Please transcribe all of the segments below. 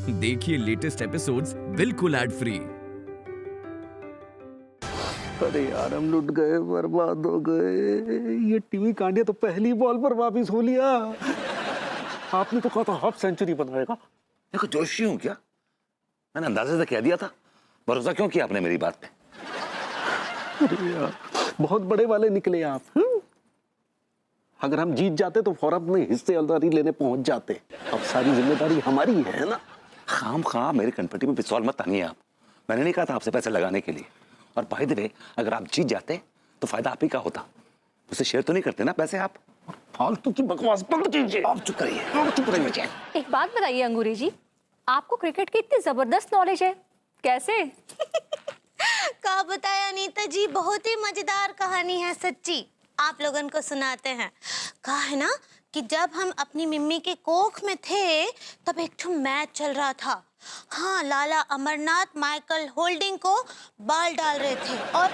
देखिए latest episodes बिल्कुल ad free. अरे यार हम लुट गए, बर्बाद हो गए। ये टीवी कांडिया तो पहली बॉल पर वापिस हो लिया। आपने तो कहा था हाफ सेंचुरी बनाएगा। देखो जोशी हूँ क्या? मैंने अंदाजे से कह दिया था। भरोसा क्यों किया आपने मेरी बात पे? अरे यार बहुत बड़े वाले निकले आप। अगर हम जीत जाते तो फौरन अपने हिस्सेदारी लेने पहुंच जाते। अब सारी जिम्मेदारी हमारी है ना। खाम मेरी कनपट्टी में पिस्तौल मत तानिए आप। मैंने नहीं कहा था आपसे पैसे लगाने के लिए। और बाय द वे, अगर आप जीत जाते तो फायदा आप ही का होता। उसे शेयर तो नहीं करते ना पैसे आप? फालतू की बकवास बंद कीजिए। आप चुप रहिए। एक बात बताइए अंगूरी जी, आपको क्रिकेट की इतनी जबरदस्त नॉलेज है, कैसे? का बताया अनीता जी, बहुत ही मजेदार कहानी है सच्ची। आप लोगन को सुनाते हैं। कहा है ना कि जब हम अपनी मम्मी के कोख में थे तब एक ठो मैच चल रहा था। हाँ, लाला अमरनाथ माइकल होल्डिंग को बॉल डाल रहे थे और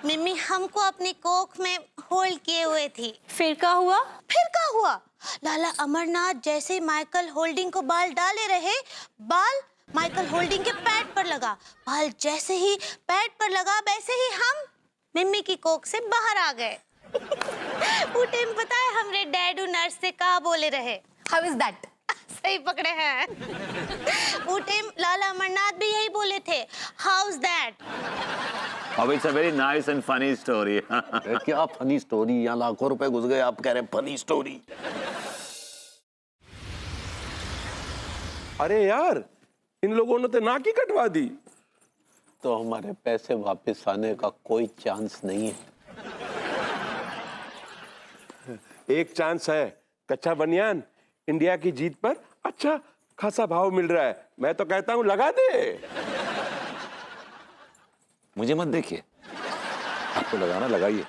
मम्मी हमको अपनी कोख में होल्ड किए हुए थी। फिर क्या हुआ? लाला अमरनाथ जैसे माइकल होल्डिंग को बॉल डाले रहे, बॉल माइकल होल्डिंग के पैड पर लगा। बॉल जैसे ही पैड पर लगा वैसे ही हम मम्मी की कोख से बाहर आ गए। वो टाइम पता है हमरे डैडू नर्स से कहा बोले रहे? How is that? सही पकड़े हैं। वो टाइम लाला अमरनाथ भी यही बोले थे, हाउ इज दैट? अब it's a very nice and funny story. क्या फनी स्टोरी? यहाँ लाखों रुपए घुस गए, आप कह रहे हैं फनी स्टोरी। अरे यार, इन लोगों ने तो नाक ही कटवा दी। तो हमारे पैसे वापस आने का कोई चांस नहीं है। एक चांस है। कच्चा बनियान इंडिया की जीत पर अच्छा खासा भाव मिल रहा है। मैं तो कहता हूं लगा दे। मुझे मत देखिए, आपको लगाना लगाइए,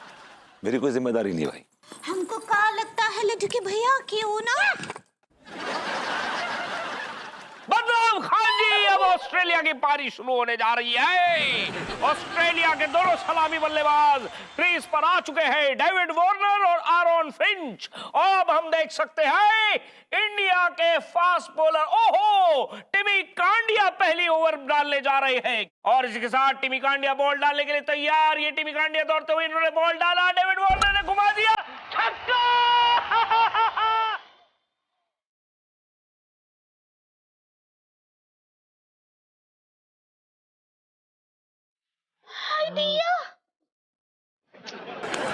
मेरी कोई जिम्मेदारी नहीं भाई। हमको क्या लगता है लड्डू के भैया क्यों ना? बदनाम खान जी, अब ऑस्ट्रेलिया की पारी शुरू होने जा रही है। ऑस्ट्रेलिया के दोनों सलामी बल्लेबाज क्रीज पर आ चुके हैं, डेविड वार्नर और आरोन फिंच। अब हम देख सकते हैं इंडिया के फास्ट बॉलर टिमी कांडिया पहली ओवर डालने जा रहे हैं और इसके साथ टिमी कांडिया बॉल डालने के लिए तैयार। ये टिमी कांडिया दौड़ते हुए इन्होंने बॉल डाला, डेविड वार्नर ने घुमा दिया, छक्का।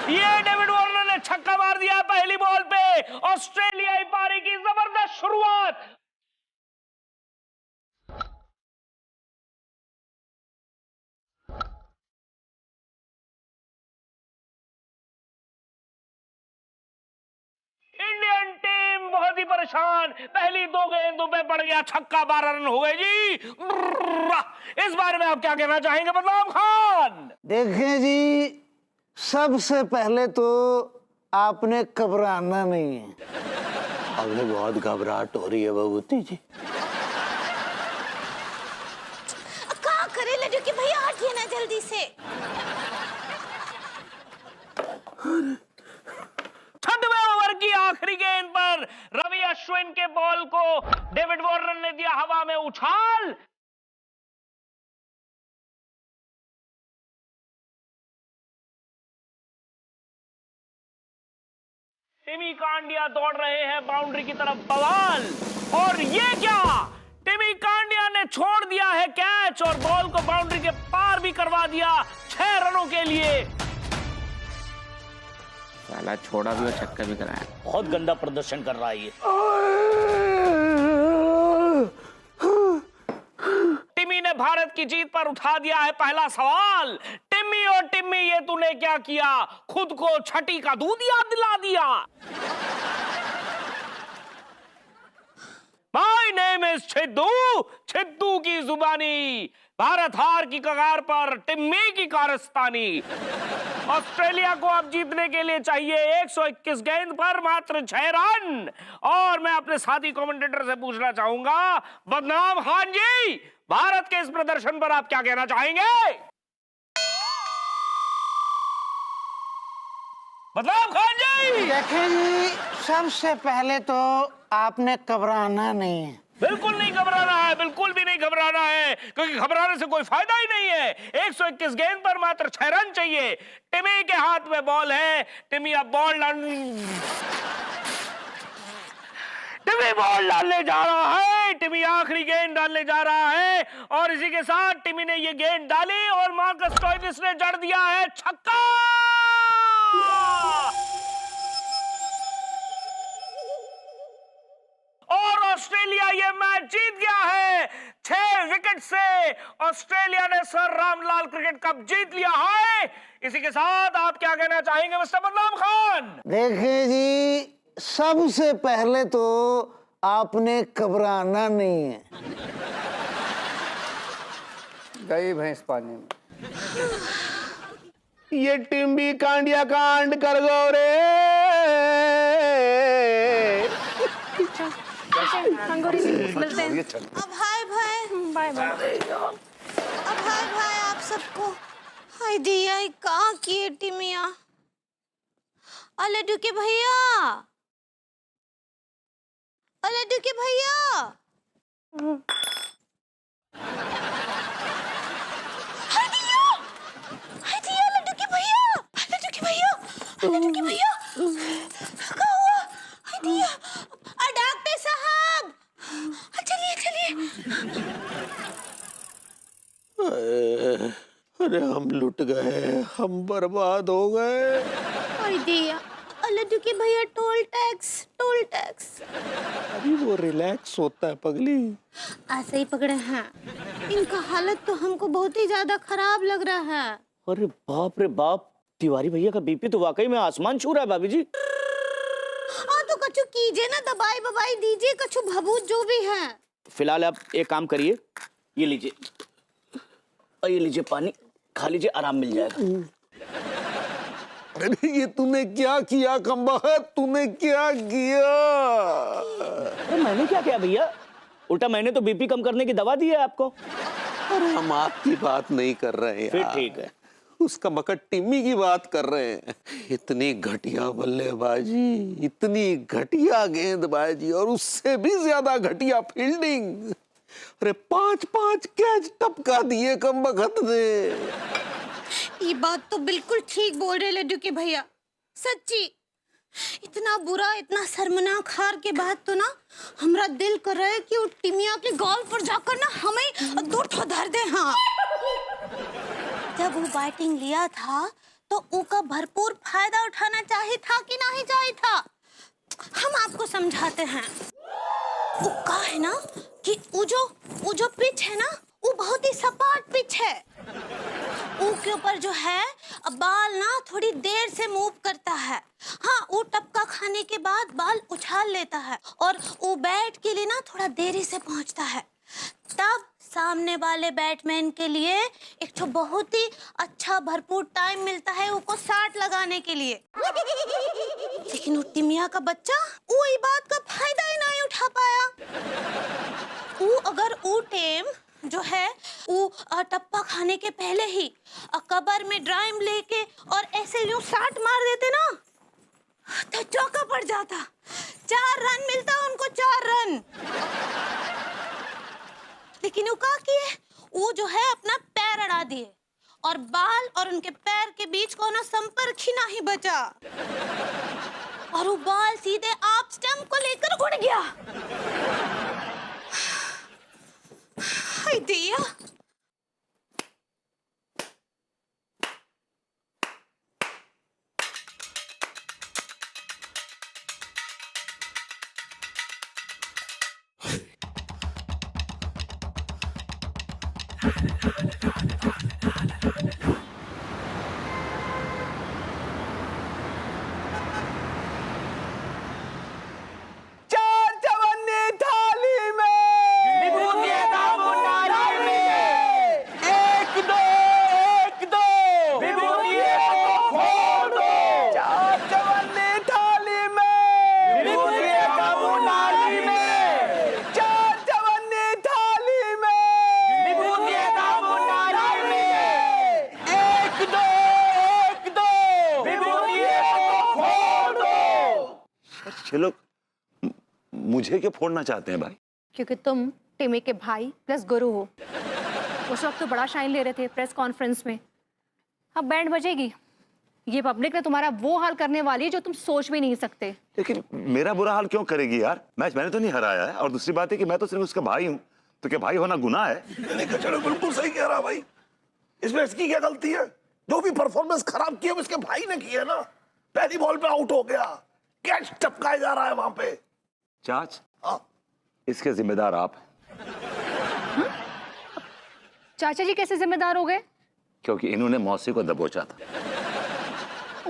ये डेविड वार्नर ने छक्का मार दिया पहली बॉल पे। ऑस्ट्रेलियाई पारी की जबरदस्त शुरुआत। इंडियन टीम बहुत ही परेशान, पहली दो गेंदों पे पड़ गया छक्का, 12 रन हो गए जी। इस बारे में आप क्या कहना चाहेंगे बदनाम खान? देखें जी, सबसे पहले तो आपने घबराना नहीं है। हमें बहुत घबराहट हो रही है भगवती जी। क्या करे लड्डू के भैया, हटिए ना जल्दी से। छठवें ओवर की आखिरी गेंद पर रवि अश्विन के बॉल को डेविड वार्नर ने दिया हवा में उछाल। टिमी कांडिया दौड़ रहे हैं बाउंड्री की तरफ, बवाल। और ये क्या, टिमी कांडिया ने छोड़ दिया है कैच और बॉल को बाउंड्री के पार भी करवा दिया 6 रनों के लिए। साला छोड़ा भी और छक्का भी कराया। बहुत गंदा प्रदर्शन कर रहा है ये। टिमी ने भारत की जीत पर उठा दिया है पहला सवाल। टिम्मी और टिम्मी, ये तूने क्या किया? खुद को छठी का दूध याद दिला दिया। My name is Chhiddu, Chhiddu की जुबानी। भारत हार की कगार पर, टिम्मी की कारस्तानी। ऑस्ट्रेलिया को अब जीतने के लिए चाहिए 121 गेंद पर मात्र 6 रन। और मैं अपने साथी कमेंटेटर से पूछना चाहूंगा, बदनाम खान जी, भारत के इस प्रदर्शन पर आप क्या कहना चाहेंगे? बदनाम खान जी, देखें जी, सबसे पहले तो आपने घबराना नहीं है। बिल्कुल नहीं घबराना है, बिल्कुल घबराना है, क्योंकि घबराने से कोई फायदा ही नहीं है। 121 गेंद पर मात्र 6 रन चाहिए। टिमी के हाथ में बॉल है। टिमी अब बॉल डालने जा रहा है। टिमी आखिरी गेंद डालने जा रहा है और इसी के साथ टिमी ने ये गेंद डाली और मार्कस स्टोइनिस ने जड़ दिया है छक्का। और ऑस्ट्रेलिया ये मैच जीत गया है। 6 विकेट से ऑस्ट्रेलिया ने सर रामलाल क्रिकेट कप जीत लिया है। इसी के साथ आप क्या कहना चाहेंगे मिस्टर बदनाम खान? देखिए जी, सबसे पहले तो आपने घबराना नहीं है। गई भैंस पानी में। ये टिम्बी कांडिया कांड कर गो रे। मिलते हैं। अब हाय भाई, बाय बाय। अब हाय भाई आप सबको। हाय दिया कहाँ किए टिमिया? लड्डू के भैया, लड्डू के भैया, हाय दिया, लड्डू के भैया, लड्डू के भैया, लड्डू के भैया, क्या हुआ? हाय दिया, डॉक्टर साहब, चलिए चलिए। अरे हम लुट गए, हम बर्बाद हो गए। हाय दिया, लड्डू के भैया, टोल टैक्स। अभी वो रिलैक्स होता है पगली। ऐसे ही पकड़े हैं। इनका हालत तो हमको बहुत ही ज्यादा खराब लग रहा है। अरे बाप रे बाप, तिवारी भैया का बीपी तो वाकई में आसमान छू रहा है भाभी जी। हाँ तो कछु कीजिए ना, दवाई बवाई दीजिए, कछु भभूत जो भी है। फिलहाल आप एक काम करिए, ये लीजिए और ये लीजिए पानी, खा लीजिए, आराम मिल जाएगा। अरे ये तूने क्या किया कमबख्त, तूने क्या किया? अरे मैंने क्या किया भैया, उल्टा मैंने तो बीपी कम करने की दवा दी है आपको। अरे हम आपकी बात नहीं कर रहे हैं। फिर ठीक है, उसका मकट टिम्मी की बात कर रहे हैं। इतनी घटिया बल्लेबाजी, इतनी घटिया गेंदबाजी और उससे भी ज्यादा घटिया फील्डिंग। अरे 5-5 कैच टपका दिए कमबख्त ने। ये बात तो बिल्कुल ठीक बोल रहे लड्डू के भैया, सच्ची। इतना बुरा, इतना शर्मनाक हार के बाद तो ना हमारा दिल कर रहा है कि वो टिमिया के गोल पर जाकर ना हमें 2 ठो धर दे। हाँ, जब वो बैटिंग लिया था तो उसका भरपूर फायदा उठाना चाहिए था कि नहीं चाहिए था? हम आपको समझाते हैं। वो कहा है ना कि वो जो पिच है ना, वो बहुत ही सपाट पिच है। के ऊपर जो है बाल ना थोड़ी देर से मूव करता है। हाँ, वो टपका खाने के बाद बाल उछाल लेता है और वो बैट के लिए ना थोड़ा देरी से पहुंचता है। तब सामने वाले बैट्समैन के लिए एक तो बहुत ही अच्छा भरपूर टाइम मिलता है उसको शॉट लगाने के लिए। लेकिन वो टिमिया का बच्चा वो ये बात का फायदा ही नहीं उठा पाया। वो अगर वो टेम जो है वो टप्पा खाने के पहले ही कबर में ड्राइव लेके और ऐसे यूं शॉट मार देते ना तो चौका पड़ जाता। 4 रन मिलता उनको, 4 रन। लेकिन वो क्या किए, वो जो है अपना पैर अड़ा दिए और बाल और उनके पैर के बीच को ना संपर्क ही नहीं बचा और वो बाल सीधे आप स्टंप को लेकर उड़ गया। हाय दिया, ये लोग मुझे क्यों फोड़ना चाहते हैं भाई? क्योंकि तुम टिमी के भाई प्लस गुरु हो। उस वक्त तो बड़ा शाइन ले रहे थे प्रेस कॉन्फ्रेंस में। अब बैंड बजेगी, ये पब्लिक ने तुम्हारा वो हाल करने वाली है जो तुम सोच भी नहीं सकते। लेकिन मेरा बुरा हाल क्यों करेगी यार? मैच मैंने तो नहीं हराया है, और दूसरी बात है कि मैं तो सिर्फ उसका भाई हूँ, तो क्या भाई होना गुनाह है? बिल्कुल सही कह रहा भाई, इसमें इसकी क्या गलती है? जो भी परफॉर्मेंस खराब की है उसके भाई ने की है ना। पहली बॉल पे आउट हो गया, कैच टपकाया जा रहा है वहां पे। चाच, इसके जिम्मेदार आप हैं। चाचा जी कैसे जिम्मेदार हो गए? क्योंकि इन्होंने मौसी को दबोचा था।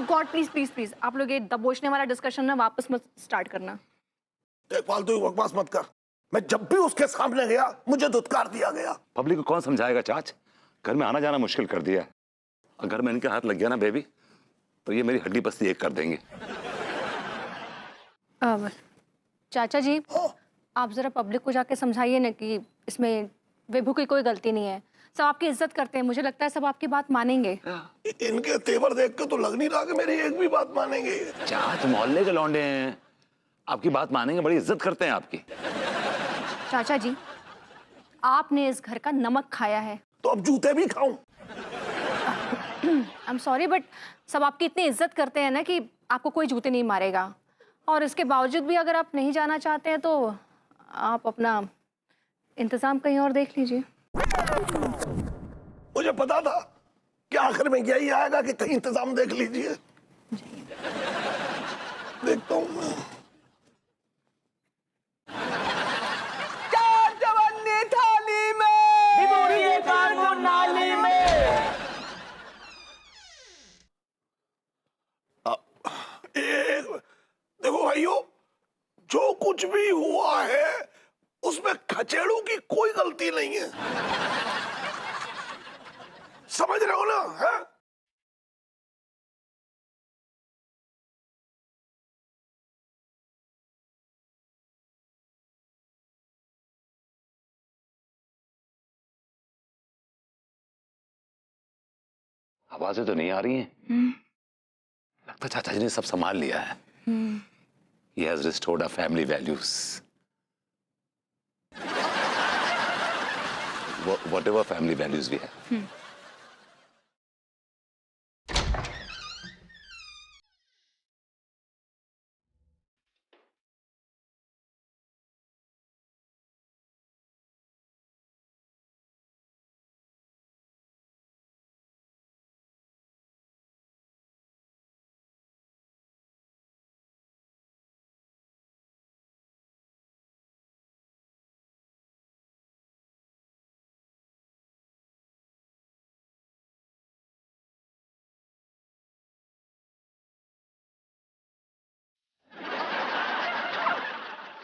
गॉड प्लीज प्लीज प्लीज, आप लोग ये दबोचने वाला डिस्कशन ना वापस मत स्टार्ट करना। एक फालतू बकवास मत कर। मैं जब भी उसके सामने गया मुझे धुतकार दिया गया। पब्लिक को कौन समझाएगा चाच? घर में आना जाना मुश्किल कर दिया है। अगर मैं इनके हाथ लग गया ना बेबी, तो ये मेरी हड्डी बस्ती एक कर देंगे। चाचा जी, आप जरा पब्लिक को जाके समझाइए ना कि इसमें विभू की कोई गलती नहीं है। सब आपकी इज्जत करते हैं, मुझे लगता है सब आपकी बात मानेंगे। इनके तेवर देख के तो लग नहीं रहा कि मेरी एक भी बात मानेंगे। चाच, मोहल्ले के लौंडे हैं, आपकी बात मानेंगे, बड़ी इज्जत करते हैं आपकी। चाचा जी, आपने इस घर का नमक खाया है, तो अब जूते भी खाऊं? आई एम सॉरी बट सब आपकी इतनी इज्जत करते हैं ना कि आपको कोई जूते नहीं मारेगा। और इसके बावजूद भी अगर आप नहीं जाना चाहते हैं तो आप अपना इंतजाम कहीं और देख लीजिए। मुझे पता था कि आखिर में यही आएगा कि कहीं इंतजाम देख लीजिए। देखता हूँ मैं। थाली में नाली में। देखो भाइयों, जो कुछ भी हुआ है उसमें खचेड़ू की कोई गलती नहीं है। समझ रहे हो ना? है? आवाजें तो नहीं आ रही हैं। लगता चाचा जी ने सब संभाल लिया है। He has restored our family values. Whatever family values we have.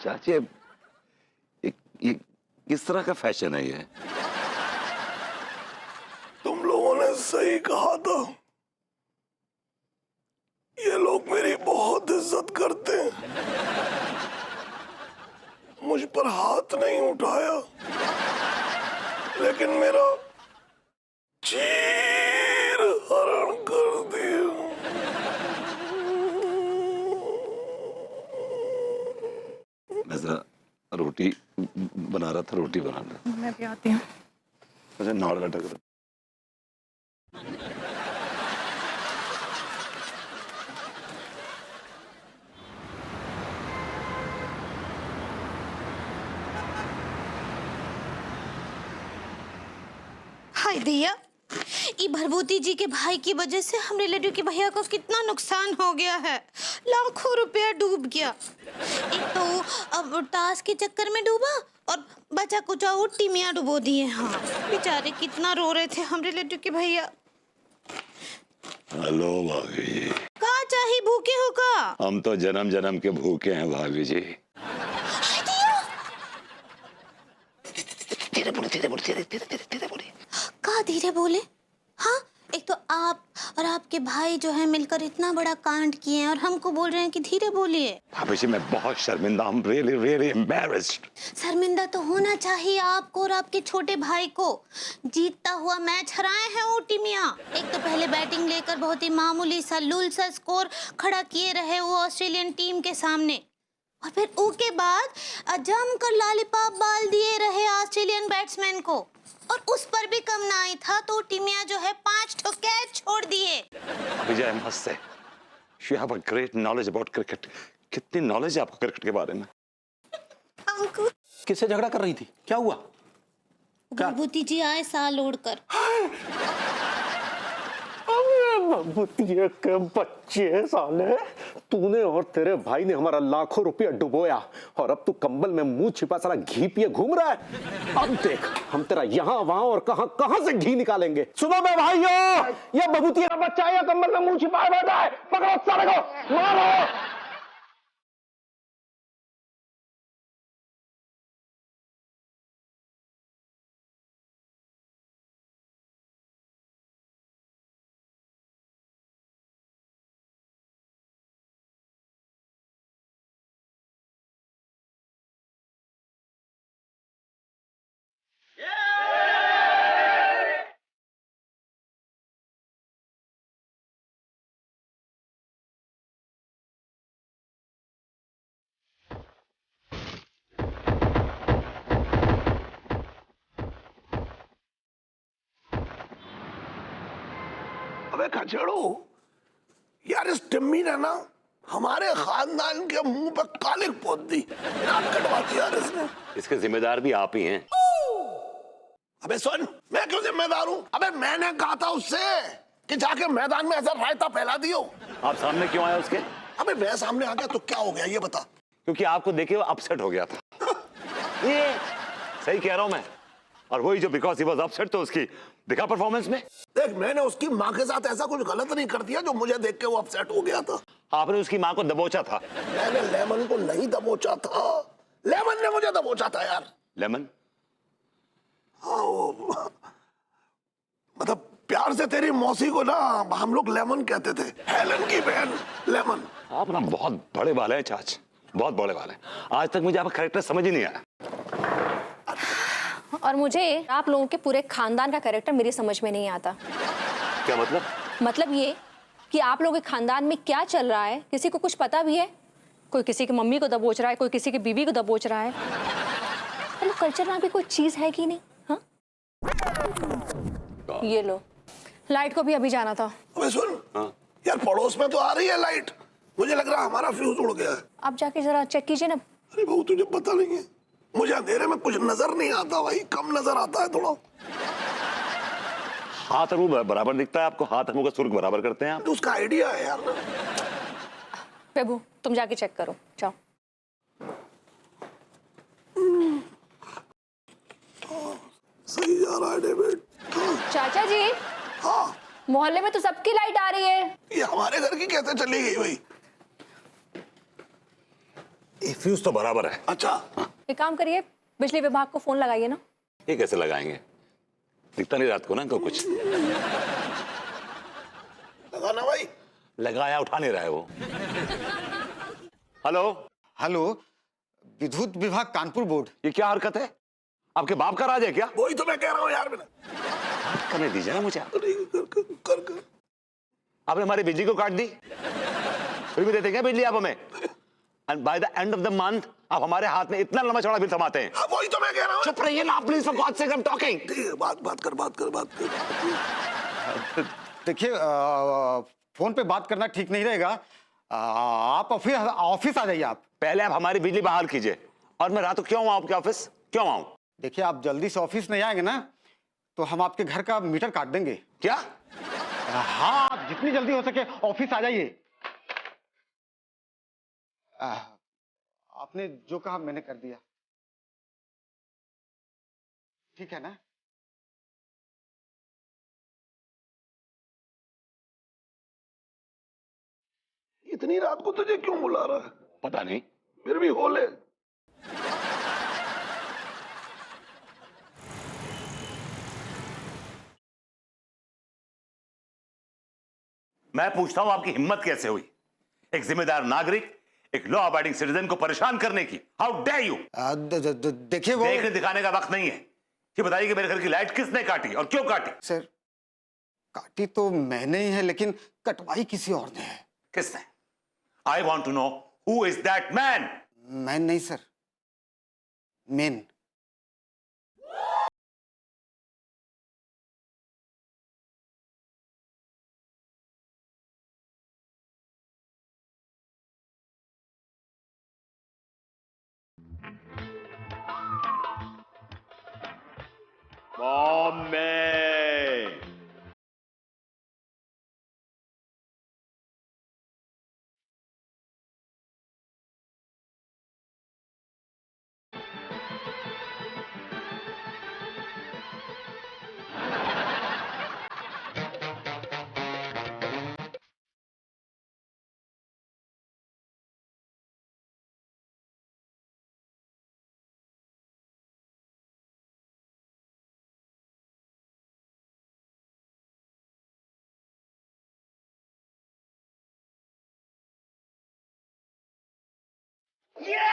चाची, ये किस तरह का फैशन है ये? तुम लोगों ने सही कहा था, ये लोग मेरी बहुत इज्जत करते हैं। मुझ पर हाथ नहीं उठाया, लेकिन मेरा चीर हरण कर दिया। मैं जरा रोटी बना रहा था, रोटी बना रहा था। मैं भी आती हूँ। मुझे नाड़ लटक रहा। हाय भैया, ये भरभूति जी के भाई की वजह से हम रिलेटिव के भैया को कितना नुकसान हो गया है। लाखों रुपया डूब गया। एक तो अब ताश के चक्कर में डूबा और बचा कुचा वो टिमिया डुबो दिए। हाँ बेचारे कितना रो रहे थे हम रिलेटिव के भैया। हेलो भाभी जी। कहाँ चाहिए, भूखे हो का? हम तो जन्म जन्म के भूखे हैं भाभी जी। धीरे बोले, धीरे बोले, धीरे बोले। कहाँ धीरे बोले? हाँ, एक तो आप और आपके भाई जो है मिलकर इतना बड़ा कांड किए हैं और हमको बोल रहे हैं कि धीरे बोलिए। भाभी जी, मैं बहुत शर्मिंदा हूँ, really embarrassed। शर्मिंदा तो होना चाहिए आपको और आपके छोटे भाई को। जीतता हुआ मैच हराए हैं वो टीमिया। एक तो पहले बैटिंग लेकर बहुत ही मामूली सा लूल सा स्कोर खड़ा किए रहे वो ऑस्ट्रेलियन टीम के सामने, और फिर उसके बाद जमकर लॉलीपॉप बाल दिए रहे ऑस्ट्रेलियन बैट्समैन को, और उस पर भी कम ना आई था तो टीमिया जो है 5 ठो कैच छोड़ दिए। विजय मस्त है, you have a great knowledge about cricket. कितनी नॉलेज है आपको क्रिकेट के बारे में? अंकुर, किससे झगड़ा कर रही थी? क्या हुआ? विभूति जी आए साल ओढ़कर। ये के बच्चे साले, तूने और तेरे भाई ने हमारा लाखों रुपया डुबोया और अब तू कंबल में मुंह छिपा सारा घी पिए घूम रहा है। अब देख हम तेरा यहाँ वहां और कहां कहां से घी निकालेंगे। सुनो बे भाइयों, ये बबूतिया का बच्चा है, कंबल में मुंह छिपाए बैठा है, पकड़ो सारे को, मारो। अबे खचेड़ो, यार इस टिम्मी ने ना हमारे खानदान के मुंह पे कालिक पोत दी, नाक कटवा दिया यार इसने। इसके जिम्मेदार भी आप ही हैं। अबे सुन, मैं क्यों जिम्मेदार हूँ? अबे मैंने कहा था उससे कि जाके मैदान में ऐसा रायता फैला दियो। आप सामने क्यों आए उसके? अबे मैं सामने आ गया तो क्या हो गया ये बता। क्योंकि आपको देखे वो अपसेट हो गया था। ये सही कह रहा हूं मैं। और वही जो बिकॉज ही वाज अपसेट तो उसकी दिखा परफॉर्मेंस में। देख मैंने उसकी माँ के साथ ऐसा कुछ गलत नहीं कर दिया जो मुझे देख के वो अपसेट हो गया था। आपने उसकी माँ को दबोचा था। मैंने लेमन को नहीं दबोचा था, लेमन ने मुझे दबोचा था यार। लेमन? हाँ वो मतलब प्यार से तेरी मौसी को ना हम लोग लेमन कहते थे, हेलन की बहन लेमन। आप ना बहुत बड़े वाले हैं चाच, बहुत बड़े वाले हैं। आज तक मुझे आपका कैरेक्टर समझ ही नहीं आया। और मुझे आप लोगों के पूरे खानदान का कैरेक्टर मेरी समझ में नहीं आता। क्या मतलब? मतलब ये कि आप लोगों के खानदान में क्या चल रहा है किसी को कुछ पता भी है? कोई किसी की मम्मी को दबोच रहा है, कोई किसी की बीवी को दबोच रहा है। मतलब कल्चर में भी कोई चीज है कि नहीं? हाँ, ये लो, लाइट को भी अभी जाना था। अबे सुन, हाँ? यार पड़ोस में तो आ रही है लाइट, मुझे लग रहा है हमारा फ्यूज उड़ गया है। आप जाके जरा चेक कीजिए ना। अरे बहू तुझे पता नहीं है, मुझे अंधेरे में कुछ नजर नहीं आता भाई, कम नजर आता है थोड़ा। हाथ और मुंह बराबर दिखता है आपको? हाथ और मुंह का सुर्ख बराबर करते हैं आप? तो उसका आइडिया है यार। बेबू तुम जाके चेक करो, जाओ। सही जा रहा है डेविड। चाचा जी, हाँ मोहल्ले में तो सबकी लाइट आ रही है, ये हमारे घर की कैसे चली गई भाई? ये फ्यूज तो बराबर है। अच्छा एक काम करिए, बिजली विभाग को फोन लगाइए ना। ये कैसे लगाएंगे? दिखता नहीं रात को ना इनको कुछ। लगाना भाई। लगाया, उठा नहीं रहा है वो। हेलो हेलो, विद्युत विभाग कानपुर बोर्ड। ये क्या हरकत है? आपके बाप का राज है क्या? वही तो मैं कह रहा हूँ यार। करने दीजिए ना मुझे। कर। आपने हमारी बिजली को काट दी, फिर भी देते क्या बिजली आप हमें? And by the end of the month आप हमारे हाथ में इतना लंबा चौड़ा बिल थमाते हैं। वही तो मैं कह रहा हूँ। चुप रहिए ना please, for God's sake I am talking. बात कर। देखिए फोन पे बात करना ठीक नहीं रहेगा, आप ऑफिस आ जाइए। आप पहले आप हमारी बिजली बहाल कीजिए। और मैं रात को क्यों आऊं आपके ऑफिस? क्यों आऊं? देखिए आप जल्दी से ऑफिस नहीं आएंगे ना तो हम आपके घर का मीटर काट देंगे। क्या? हाँ, आप जितनी जल्दी हो सके ऑफिस आ जाइए। आपने जो कहा मैंने कर दिया, ठीक है ना? इतनी रात को तुझे क्यों बुला रहा है? पता नहीं, फिर भी हो ले। मैं पूछता हूं आपकी हिम्मत कैसे हुई एक जिम्मेदार नागरिक, एक लॉ अबाइडिंग सिटीजन को परेशान करने की? How dare you! देखिए वो देखने दिखाने का वक्त नहीं है। ये बताइए कि मेरे घर की लाइट किसने काटी और क्यों काटी? सर, काटी तो मैंने ही है लेकिन कटवाई किसी और ने है। किसने? I want to know who is that man. Man नहीं सर, मेन। बॉम्बे। ये